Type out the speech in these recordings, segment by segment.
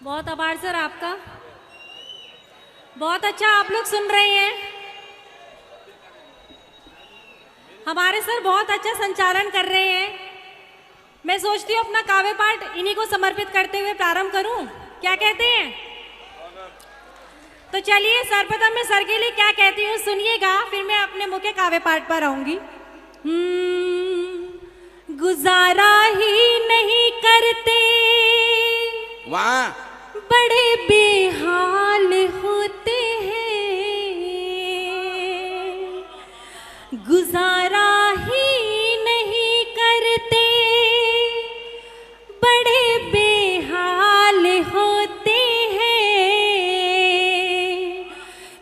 बहुत आभार सर आपका। बहुत अच्छा आप लोग सुन रहे हैं। हमारे सर बहुत अच्छा संचालन कर रहे हैं। मैं सोचती हूँ अपना काव्य पाठ इन्हीं को समर्पित करते हुए प्रारंभ करूं, क्या कहते हैं? तो चलिए सर्वप्रथम मैं सर के लिए क्या कहती हूँ सुनिएगा, फिर मैं अपने मुख्य काव्य पाठ पर आऊंगी। गुजारा ही नहीं करते, वाह, बड़े बेहाल होते हैं। गुजारा ही नहीं करते, बड़े बेहाल होते हैं।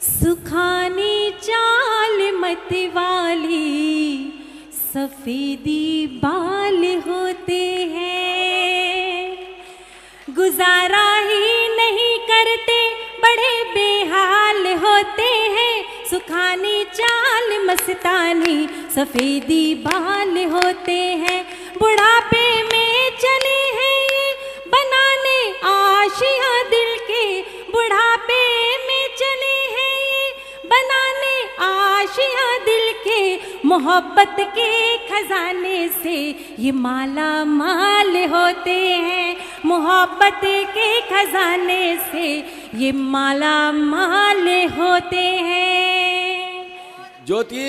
सुखानी चाल मत वाली सफेदी बाल होते हैं। गुजारा ही नहीं करते, बड़े बेहाल होते हैं। सुखानी चाल मस्तानी सफेदी बाल होते हैं। बुढ़ापे में चले हैं ये बनाने आशियां दिल के। बुढ़ापे में चले हैं ये बनाने आशियां दिल के। मोहब्बत के खजाने से ये माला माल होते हैं। मोहब्बत के खजाने से ये माला माल होते हैं। ज्योति,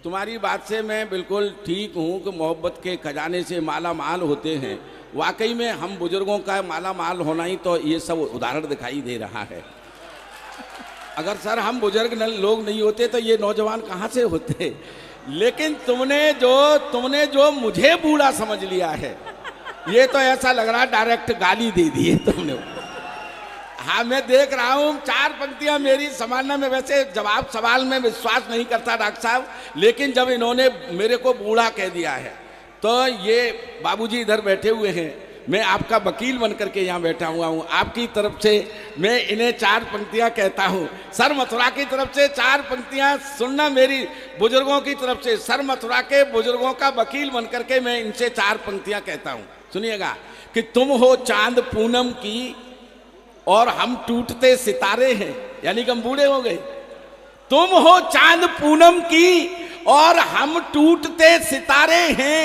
तुम्हारी बात से मैं बिल्कुल ठीक हूँ कि मोहब्बत के खजाने से माला माल होते हैं। वाकई में हम बुजुर्गों का माला माल होना ही तो ये सब उदाहरण दिखाई दे रहा है। अगर सर हम बुजुर्ग लोग नहीं होते तो ये नौजवान कहाँ से होते। लेकिन तुमने जो मुझे बूढ़ा समझ लिया है, ये तो ऐसा लग रहा डायरेक्ट गाली दे दी है तुमने। हाँ, मैं देख रहा हूँ 4 पंक्तियां मेरी संभालना में, वैसे जवाब सवाल में विश्वास नहीं करता डॉक्टर साहब, लेकिन जब इन्होंने मेरे को बूढ़ा कह दिया है तो ये बाबूजी इधर बैठे हुए हैं, मैं आपका वकील बन करके यहाँ बैठा हुआ हूँ। आपकी तरफ से मैं इन्हें 4 पंक्तियाँ कहता हूँ। सर मथुरा की तरफ से 4 पंक्तियाँ सुनना, मेरी बुजुर्गों की तरफ से सर मथुरा के बुजुर्गों का वकील बन करके मैं इनसे 4 पंक्तियाँ कहता हूँ। सुनिएगा कि तुम हो चांद पूनम की और हम टूटते सितारे हैं, यानी कि हम बूढ़े हो गए। तुम हो चांद पूनम की और हम टूटते सितारे हैं।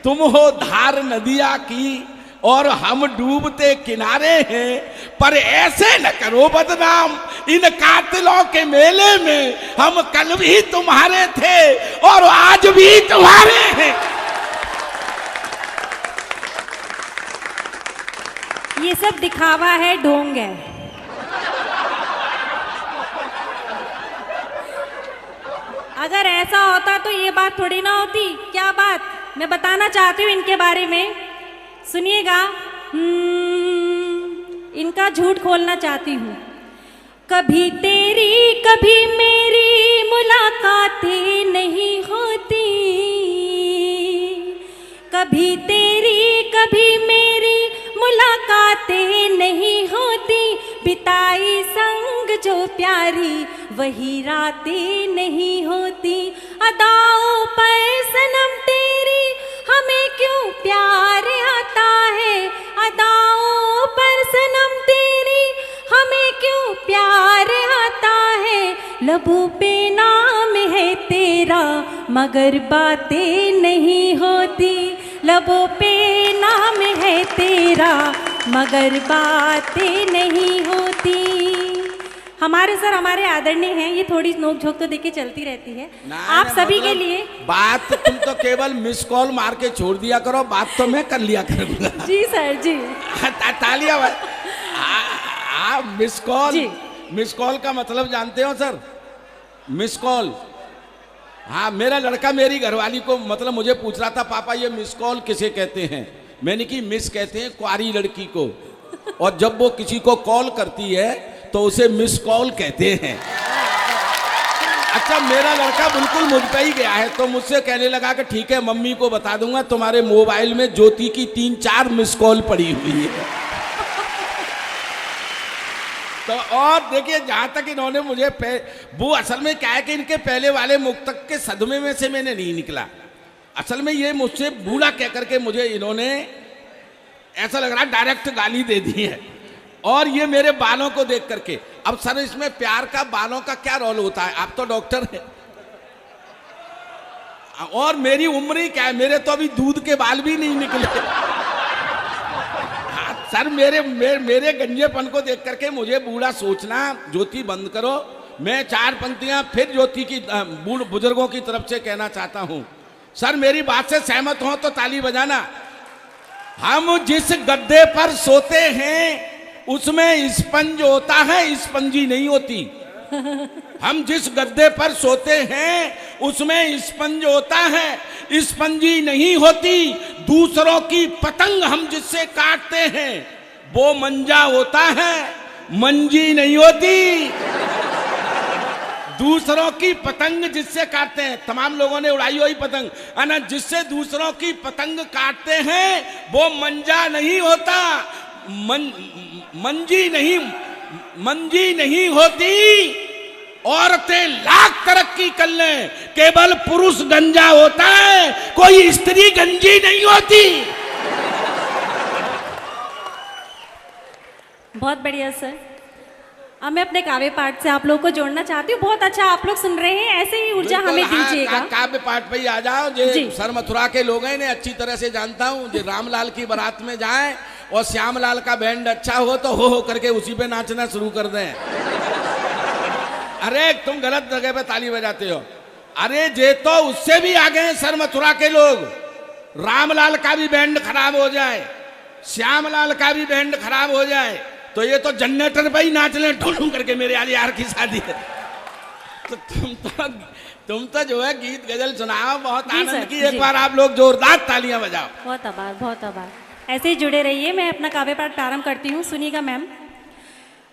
तुम हो धार नदिया की और हम डूबते किनारे हैं। पर ऐसे न करो बदनाम इन कातिलों के मेले में। हम कल भी तुम्हारे थे और आज भी तुम्हारे हैं। ये सब दिखावा है, ढोंग है। अगर ऐसा होता तो ये बात थोड़ी ना होती। क्या बात? मैं बताना चाहती हूँ इनके बारे में, सुनिएगा। इनका झूठ खोलना चाहती हूँ। कभी तेरी कभी मेरी मुलाकातें नहीं होती। कभी तेरी कभी मेरी मुलाकातें नहीं होती। बिताई संग जो प्यारी वही रातें नहीं होती। अदाओं पर सनम तेरी हमें क्यों प्यार आता है। अदाओं पर सनम तेरी हमें क्यों प्यार आता है। लबों पे नाम है तेरा मगर बातें नहीं होती। लबों पे नाम है तेरा मगर बातें नहीं होती। हमारे सर हमारे आदरणीय हैं, ये थोड़ी नोक झोंक तो देखिए चलती रहती है। आप सभी के लिए बात तुम तो केवल मिस कॉल मार के छोड़ दिया करो, बात तो मैं कर लिया करूंगा। जी सर जी। तालियां। मिस कॉल का मतलब जानते हो सर? मिस कॉल, हाँ, मेरा लड़का मेरी घरवाली को मतलब मुझे पूछ रहा था, पापा ये मिस कॉल किसे कहते हैं। मैंने की मिस कहते हैं कुआरी लड़की को, और जब वो किसी को कॉल करती है तो उसे मिस कॉल कहते हैं। अच्छा, मेरा लड़का बिल्कुल मुझ पे ही गया है, तो मुझसे कहने लगा कि ठीक है मम्मी को बता दूंगा तुम्हारे मोबाइल में ज्योति की 3-4 मिस कॉल पड़ी हुई है। तो और देखिए, जहाँ तक इन्होंने मुझे वो असल में क्या है कि इनके पहले वाले मुक्तक के सदमे में से मैंने नहीं निकला। असल में ये मुझसे बूढ़ा कह करके मुझे इन्होंने ऐसा लग रहा है डायरेक्ट गाली दे दी है। और ये मेरे बालों को देख करके। अब सर इसमें प्यार का बालों का क्या रोल होता है? आप तो डॉक्टर हैं। और मेरी उम्र ही क्या है, मेरे तो अभी दूध के बाल भी नहीं निकले। सर मेरे गंजेपन को देख करके मुझे बूढ़ा सोचना। ज्योति बंद करो। मैं 4 पंक्तियां फिर ज्योति की बुजुर्गों की तरफ से कहना चाहता हूं। सर मेरी बात से सहमत हो तो ताली बजाना। हम जिस गद्दे पर सोते हैं उसमें स्पंज होता है, स्पंजी नहीं होती। हम जिस गद्दे पर सोते हैं उसमें स्पंज होता है, स्पंजी नहीं होती। दूसरों की पतंग हम जिससे काटते हैं वो मंजा होता है, मंजी नहीं होती। दूसरों की पतंग जिससे काटते हैं, तमाम लोगों ने उड़ाई हुई पतंग, अना जिससे दूसरों की पतंग काटते हैं वो मंजा नहीं होता, मंजी नहीं होती। औरतें लाख तरक्की कर लें, केवल पुरुष गंजा होता है, कोई स्त्री गंजी नहीं होती। बहुत बढ़िया सर। अब मैं अपने काव्य पाठ से आप लोगों को जोड़ना चाहती हूँ। बहुत अच्छा आप लोग सुन रहे हैं, ऐसे ही ऊर्जा हमें दीजिएगा। काव्य पाठ पे ही आ जाओ। जे सर मथुरा के लोग हैं, अच्छी तरह से जानता हूँ। जे रामलाल की बारात में जाए और श्यामलाल का बैंड अच्छा हो तो हो करके उसी पे नाचना शुरू कर दें। अरे तुम गलत जगह पे ताली बजाते हो। अरे जे तो उससे भी आगे हैं सर मथुरा के लोग। रामलाल का भी बैंड खराब हो जाए, श्यामलाल का भी बैंड खराब हो जाए तो ये तो जनरेटर पे ही नाच लें ढूंढ करके, मेरे यार की शादी है। तो तुम तो जो है गीत गजल सुनाओ, बहुत आनंद की। एक बार आप लोग जोरदार तालियां बजाओ। बहुत आभार, बहुत आभार। ऐसे ही जुड़े रहिए। मैं अपना काव्य पाठ प्रारंभ करती हूँ, सुनिएगा मैम।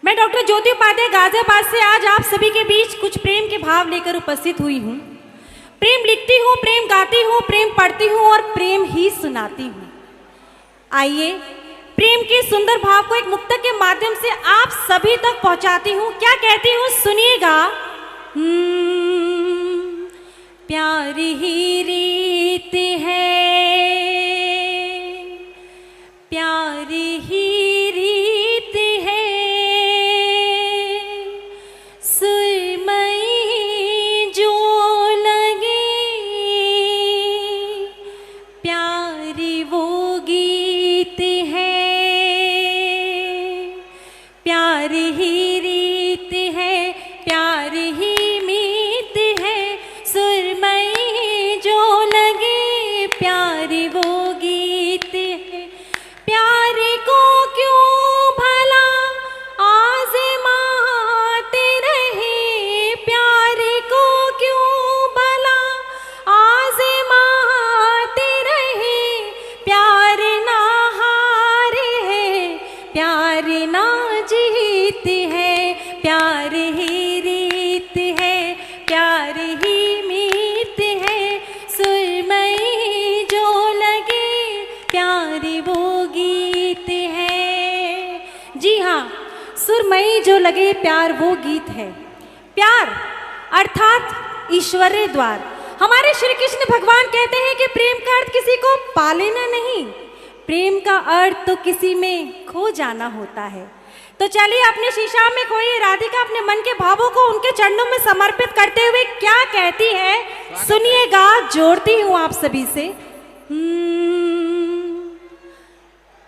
मैं डॉक्टर ज्योति उपाध्याय गाजियाबाद से आज आप सभी के बीच कुछ प्रेम के भाव लेकर उपस्थित हुई हूँ। प्रेम लिखती हूँ, प्रेम गाती हूँ, प्रेम पढ़ती हूँ और प्रेम ही सुनाती हूँ। आइए प्रेम के सुंदर भाव को एक मुक्तक के माध्यम से आप सभी तक पहुंचाती हूँ। क्या कहती हूँ सुनिएगा। प्यार ही रीत है, प्यार ही रीत है, सुरमई जो लगे प्यार वो गीत है, प्यार ही रीत है, प्यार ही मीत है, सुरमई जो लगे प्यार वो गीत है। प्यार को क्यों भला आज़माते रहे, प्यार को क्यों भला आज़माते रहे, प्यार ना हार है, प्यार ना जीत है, प्यार ही रीत है, प्यार ही मीत है, सुरमई जो लगे प्यार वो गीत है। जी हाँ, सुरमई जो लगे प्यार वो गीत है। प्यार अर्थात ईश्वरीय द्वार। हमारे श्री कृष्ण भगवान कहते हैं कि प्रेम का अर्थ किसी को पा लेना नहीं, प्रेम का अर्थ तो किसी में खो जाना होता है। तो चलिए अपने शीशा में खोइए राधिका अपने मन के भावों को उनके चरणों में समर्पित करते हुए क्या कहती है सुनिएगा। जोड़ती हूँ आप सभी से।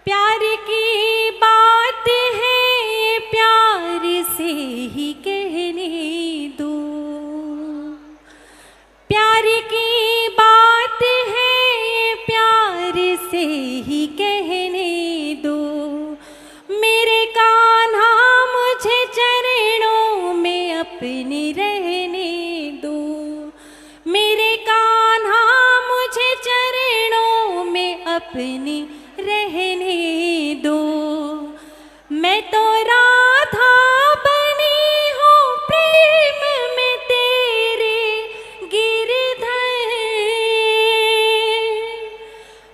प्यार की बात है प्यार से ही कहने दो, प्यार की बात है प्यार से ही कहने दो, मेरे कान्हा मुझे चरणों में अपने रहने दो, मेरे कान्हा मुझे चरणों में अपने रहने दो। मैं तो राधा बनी हूँ प्रेम में तेरे गिरधर,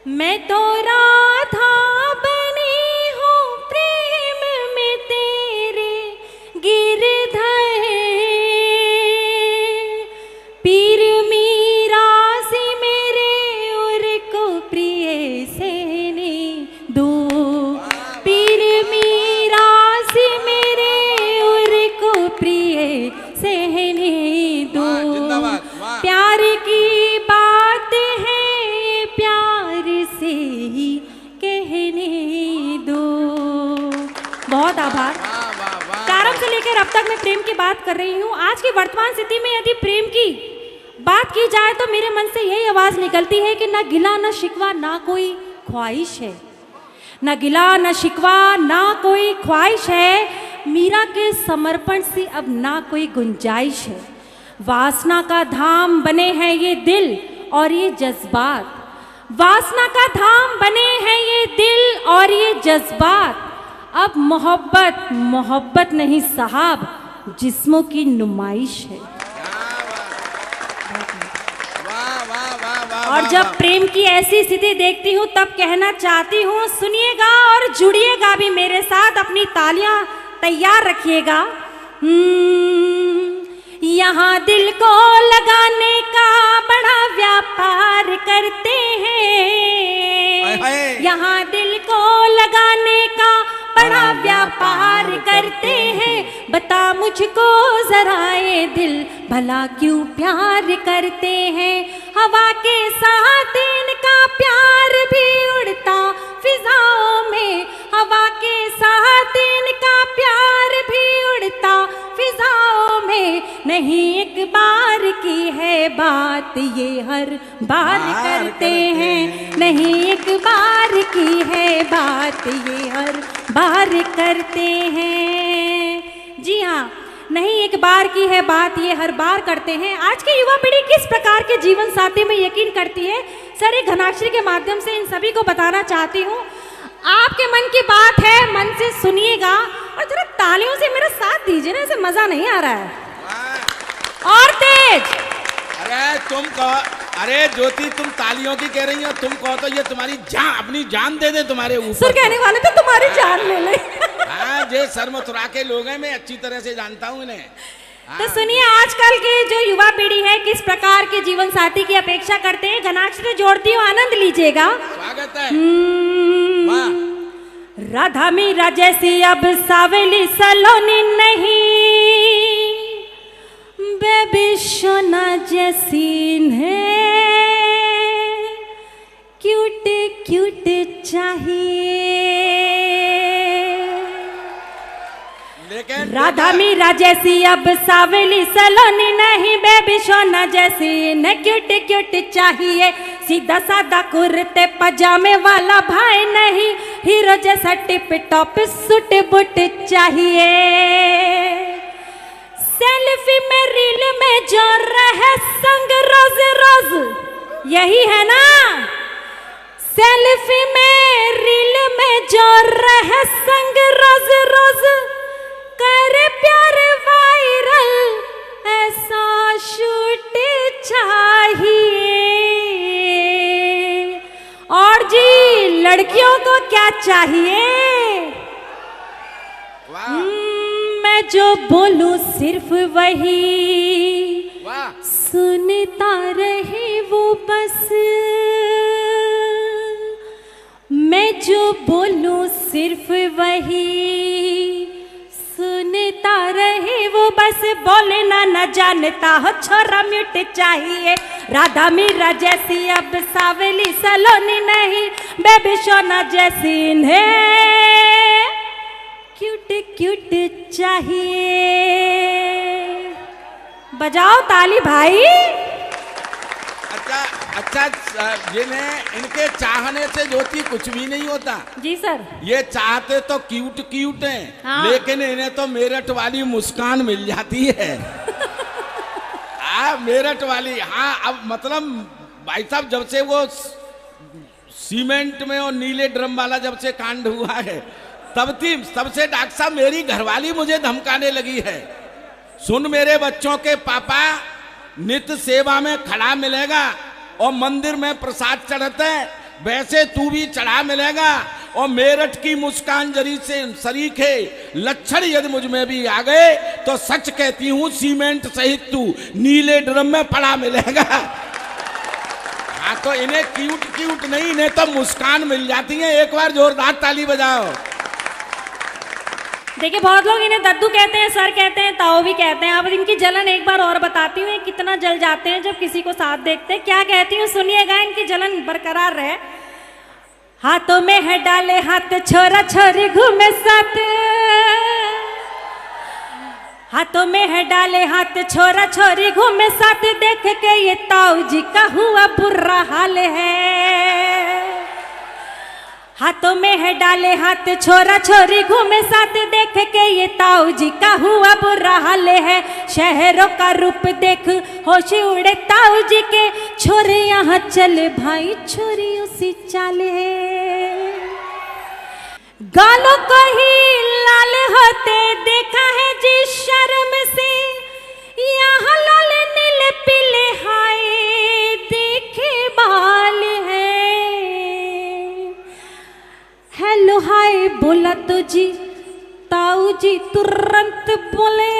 मैं तो राधा बनी हूँ प्रेम में तेरे गिरधर। पीर मीरा से मेरे उर को प्रिय से दो, पीर मीरा बहुत आभार। वाह वाह वाह। प्रारंभ से लेकर अब तक मैं प्रेम की बात कर रही हूँ। आज की वर्तमान स्थिति में यदि प्रेम की बात की जाए तो मेरे मन से यही आवाज निकलती है कि ना गिला ना शिकवा ना कोई ख्वाहिश है, ना गिला ना शिकवा ना कोई ख्वाहिश है, मीरा के समर्पण से अब ना कोई गुंजाइश है। वासना का धाम बने हैं ये दिल और ये जज्बात, वासना का धाम बने हैं ये दिल और ये जज्बात। अब मोहब्बत मोहब्बत नहीं साहब, जिस्मों की नुमाइश है। वाह वाह वाह वाह। और जब प्रेम की ऐसी स्थिति देखती हूँ तब कहना चाहती हूँ, सुनिएगा और जुड़िएगा भी मेरे साथ, अपनी तालियां तैयार रखिएगा। यहाँ दिल को लगाने का बड़ा व्यापार करते हैं, यहाँ दिल को लगाने का बड़ा व्यापार करते हैं। बता मुझको जरा ये दिल भला क्यों प्यार करते हैं। हवा के साथ इनका प्यार भी उड़ता फिजाओं में, हवा के साथ इनका प्यार भी उड़ता फिजाओं में। नहीं एक बार की है बात ये हर बार करते हैं, नहीं एक बार की है बात ये हर बार करते हैं। जी हाँ, नहीं एक बार की है बात ये हर बार करते हैं। आज की युवा पीढ़ी किस प्रकार के जीवन साथी में यकीन करती है, सर एक घनाक्षरी के माध्यम से इन सभी को बताना चाहती हूँ। आपके मन की बात है, मन से सुनिएगा और जरा तालियों से मेरा साथ दीजिए ना, ऐसे मजा नहीं आ रहा है। और तेज। अरे तुम कहो, अरे ज्योति तुम तालियों की कह रही हो, तुम कहो तो ये तुम्हारी जान, अपनी जान दे दे तुम्हारे ऊपर। सर कहने वाले तो तुम्हारी जान ले ले। हाँ, जे सर मथुरा के लोग हैं, मैं अच्छी तरह से जानता हूँ इन्हें। तो सुनिए आजकल की जो युवा पीढ़ी है किस प्रकार के जीवन साथी की अपेक्षा करते हैं। घनाक्षरी जोड़ती हूँ, आनंद लीजिएगा। स्वागत है। वाह। राधा मीरा जैसी अब सावली सलोनी नहीं, बेबी सोना जैसी है, क्यूट क्यूट चाहिए। राधा मीरा जैसी अब सावली सलोनी नहीं, बेबी सोना जैसी न क्यूट क्यूट चाहिए। सीधा साधा कुर्ते पजामे वाला भाई नहीं, हीरो जैसा टिप टॉप सूट बूट चाहिए। सेल्फी में रील में जो रहे संग रोज रोज, यही है ना। सेल्फी में रील में जो रहे संग रोज रोज, करे प्यार वायरल ऐसा शूट चाहिए। और जी लड़कियों को क्या चाहिए, मैं जो बोलूं सिर्फ वही सुनता रहे वो बस, मैं जो बोलूं सिर्फ वही सुनता रहे वो बस। बोले ना न जानता हो छोरा म्यूट चाहिए। राधा मीरा जैसी अब सावली सलोनी नहीं, बेबी सोना जैसी है, क्यूट क्यूट चाहिए। बजाओ ताली भाई। अच्छा जिन्हें इनके चाहने से ज्योति कुछ भी नहीं होता। जी सर। ये चाहते तो क्यूट क्यूट हैं, हाँ। लेकिन इन्हें तो मेरठ वाली मुस्कान मिल जाती है। मेरठ वाली। हाँ, अब मतलब भाई साहब जब से वो सीमेंट में और नीले ड्रम वाला जब से कांड हुआ है, तब से डॉक्टर साहब मेरी घरवाली मुझे धमकाने लगी है। सुन मेरे बच्चों के पापा, नित्य सेवा में खड़ा मिलेगा और मंदिर में प्रसाद चढ़ते हैं, वैसे तू भी चढ़ा मिलेगा। और मेरठ की मुस्कान जरी से शरीक है, लक्षण यदि मुझ में भी आ गए तो सच कहती हूँ सीमेंट सहित तू नीले ड्रम में पड़ा मिलेगा। हाँ, तो इन्हें क्यूट क्यूट नहीं, इन्हें तो मुस्कान मिल जाती है। एक बार जोरदार ताली बजाओ। देखिए बहुत लोग इन्हें दद्दू कहते हैं, सर कहते हैं, ताऊ भी कहते हैं। अब इनकी जलन एक बार और बताती हूँ, कितना जल जाते हैं जब किसी को साथ देखते हैं। क्या कहती हूँ सुनिएगा, इनकी जलन बरकरार रहे। हाथों में है डाले हाथ छोरा छोरी घूमे साथ, हाथों में है डाले हाथ छोरा छोरी घूमे साथ, देख के ये ताऊ जी का हुआ बुरा हाल है। हाथों में है डाले हाथ छोरा छोरी घूमे साथ, देख के ये ताऊ जी का हुआ बुरा हाल है। शहरों का रूप देख होश उड़े ताऊ जी के, छोरे यहाँ चले भाई छोरियों सी चाल है। गालों को ही लाल होते देखा है जिस शर्म से, यहाँ लाल नीले पीले हाय देखे बाल है। हेलो हाय बोला तो जी ताऊ जी तुरंत बोले,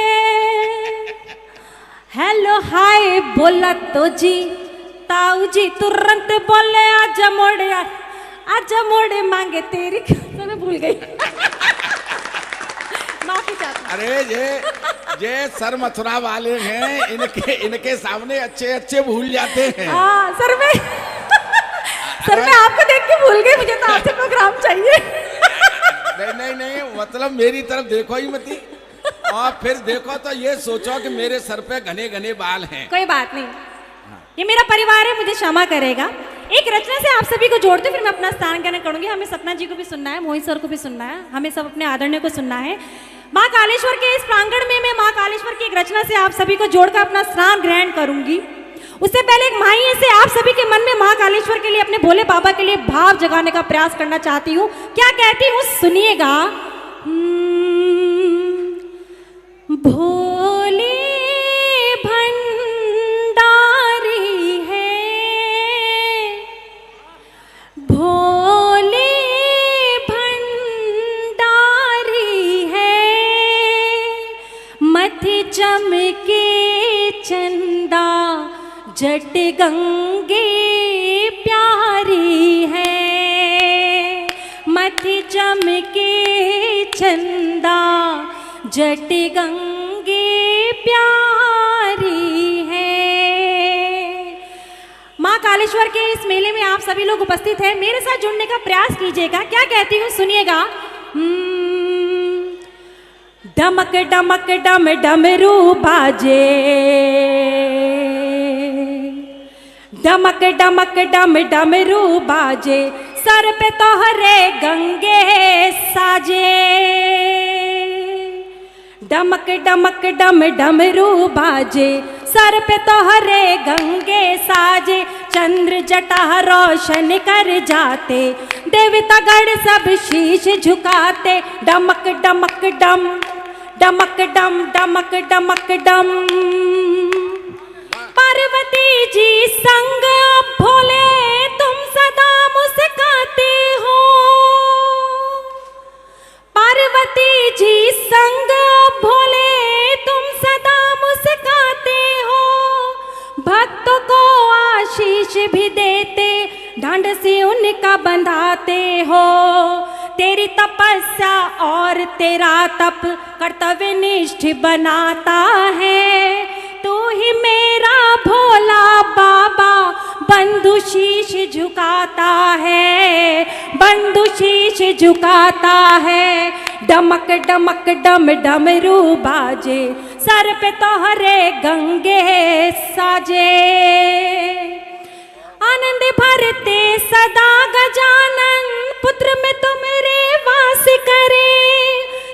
हेलो हाय बोला तो जी ताऊ जी तुरंत बोले, आजा मोड़े मांगे तेरी। मैं भूल गई। माफी चाहती। अरे ये सर मथुरा वाले हैं, इनके सामने अच्छे अच्छे भूल जाते हैं। हाँ सर मैं आपको देख के भूल गई, मुझे तो आपसे प्रोग्राम चाहिए। नहीं मतलब मेरी तरफ देखो ही मती, और फिर देखो तो ये सोचो कि मेरे सर पे घने घने बाल हैं। कोई बात नहीं, ये मेरा परिवार है, मुझे क्षमा करेगा। एक रचना से आप सभी को जोड़ते फिर मैं अपना स्थान ग्रहण करूंगी। हमें सपना जी को भी सुनना है, मोहित सर को भी सुनना है, हमें सब अपने आदरणीय को सुनना है। माँ कालेश्वर के इस प्रांगण में मैं माँ कालेश्वर की एक रचना से आप सभी को जोड़कर अपना स्थान ग्रहण करूंगी। उससे पहले एक माई से आप सभी के मन में माँ कालेश्वर के लिए, अपने भोले बाबा के लिए भाव जगाने का प्रयास करना चाहती हूँ। क्या कहती हूँ सुनिएगा। भोले भंडारी है, भोले भंडारी है, मथि चमके चंदा जट गंगे प्यारी है, मथि चमके चंदा जट गंगे प्यारी है। माँ कालेश्वर के इस मेले में आप सभी लोग उपस्थित हैं, मेरे साथ जुड़ने का प्रयास कीजिएगा। क्या कहती हूँ सुनिएगा। डमक डमक डम डमरू बाजे, डमक डमक डम डमरू बाजे, सर पे तोहरे गंगे साजे। डमक डमक डम डमरू बाजे, सर पे तोहरे गंगे साजे, चंद्र जटा रोशन कर जाते, देवता गण सब शीश झुकाते। डमक डमक डम, डमक डम, डमक डमक डम। पार्वती जी संग भोले तुम सदा मुस्काते हो, पार्वती जी संग भोले तुम सदा मुस्काते हो, भक्तों को आशीष भी देते, ढंड से उनका बंधाते हो। तेरी तपस्या और तेरा तप कर्तव्य निष्ठ बनाता है, तू ही मेरा भोला बाबा बंधु शीश झुकाता है, बंधु शीश झुकाता है। डमक डमक डम डमरू बाजे, सर पे तोहरे गंगे साजे। आनंद भरते सदा गजानन, पुत्र में तुमरे वास करे,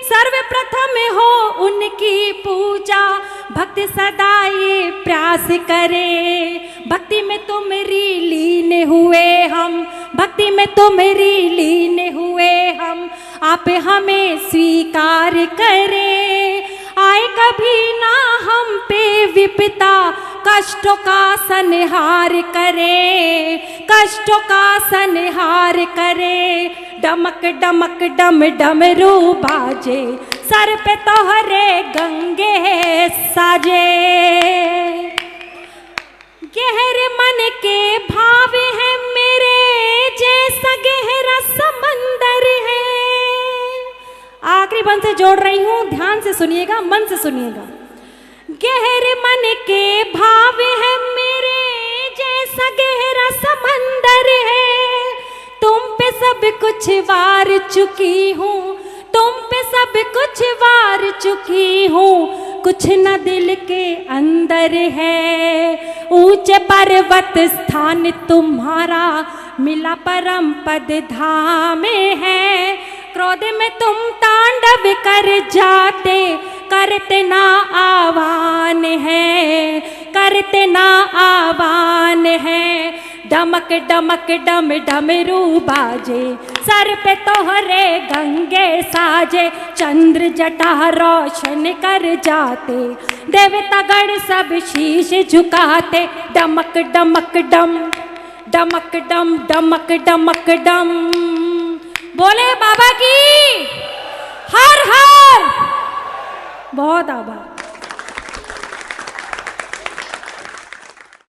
सर्वप्रथम हो उनकी पूजा, भक्त सदा ये प्रयास करे। भक्ति में तुमरी लीन हुए हम, भक्ति में तुमरी लीन हुए हम, आप हमें स्वीकार करें। आए कभी ना हम पे विपदा, कष्टों का संहार करे, कष्टों का संहार करे। डमक डमक डम डमरू बाजे, सर पे तोहरे गंगे साजे। गहरे मन के भाव है मेरे, जैसा गहरा समंदर है। आखिरी बंद से जोड़ रही हूँ, ध्यान से सुनिएगा, मन से सुनिएगा। गहरे मन के भाव है मेरे, जैसा गहरा समंदर है, तुम पे सब कुछ वार चुकी हूँ, तुम पे सब कुछ वार चुकी हूँ, कुछ न दिल के अंदर है। ऊंचे पर्वत स्थान तुम्हारा, मिला परम पद धाम है। क्रोध में तुम तांडव कर जाते, करते ना आवान है, करते ना आवान है। डमक डमक डम डमरू बाजे, सर पे तोहरे गंगे साजे। चंद्र जटा रोशन कर जाते, देवता गण सब शीश झुकाते। डमक डमक डम, डमक डम, डमक डमक डम। बोले बाबा की हर हर। बहुत आभार।